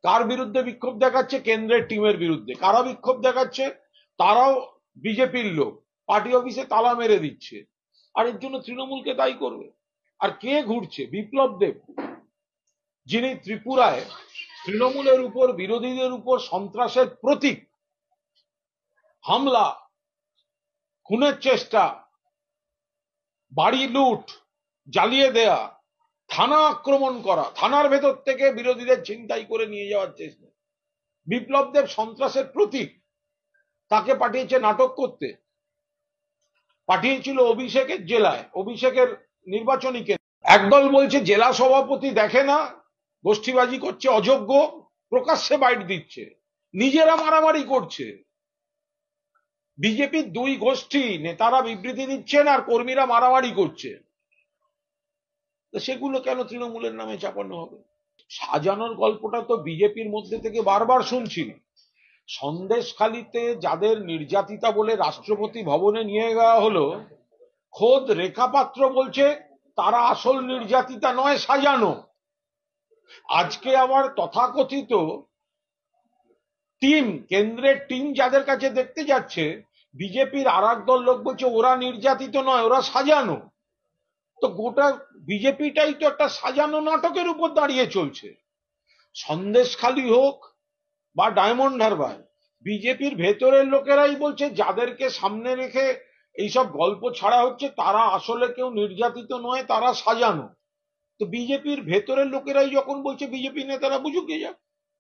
কার বিরুদ্ধে বিক্ষোভ দেখাচ্ছে? কেন্দ্রের টিমের বিরুদ্ধে। কারা বিক্ষোভ দেখাচ্ছে? তারাও বিজেপির লোক, পার্টি অফিসে তালা মেরে দিচ্ছে, আর এর জন্য তৃণমূলকে দায়ী করবে? আর কে ঘুরছে? বিপ্লব দেব, যিনি ত্রিপুরায় তৃণমূলের উপর, বিরোধীদের উপর সন্ত্রাসের প্রতীক, হামলা, খুনের চেষ্টা, বাড়ি লুট, জ্বালিয়ে দেয়া, থানা আক্রমণ করা, থানার ভেতর থেকে বিরোধীদের ছিনতাই করে নিয়ে যাওয়ার চেষ্টা। বিপ্লব দেব সন্ত্রাসের প্রতীক, তাকে পাঠিয়েছে নাটক করতে, পাঠিয়েছিল অভিষেকের জেলায়, অভিষেকের নির্বাচনী কেন্দ্র। একদল বলছে জেলা সভাপতি দেখে না, গোষ্ঠীবাজি করছে, অযোগ্য, প্রকাশ্যে বাইট দিচ্ছে, নিজেরা মারামারি করছে। বিজেপির দুই গোষ্ঠী নেতারা বিবৃতি দিচ্ছেন আর কর্মীরা মারামারি করছে। সেগুলো কেন তৃণমূলের নামে চাপানো হবে? সাজানোর গল্পটা তো বিজেপির মধ্যে থেকে বারবার শুনছি। সন্দেশখালিতে যাদের নির্যাতিতা বলে রাষ্ট্রপতি ভবনে নিয়ে যাওয়া হলো, খোদ রেখা পাত্র বলছে তারা আসল নির্যাতিতা নয়, সাজানো। আজকে আবার তথাকথিত টিম, কেন্দ্রের টিম যাদের কাছে দেখতে যাচ্ছে, বিজেপির আর একদল লোক বলছে ওরা নির্যাতিত নয়, ওরা সাজানো। তো গোটা বিজেপিটাই তো একটা সাজানো নাটকের উপর দাঁড়িয়ে চলছে। সন্দেশখালি হোক বা ডায়মন্ড হারবার, বিজেপির ভেতরের লোকেরাই বলছে যাদেরকে সামনে রেখে এইসব গল্প ছাড়া হচ্ছে তারা আসলে কেউ নির্যাতিত নয়, তারা সাজানো। তো বিজেপির ভেতরের লোকেরাই যখন বলছে, বিজেপি নেতারা বুঝুক গে যাক।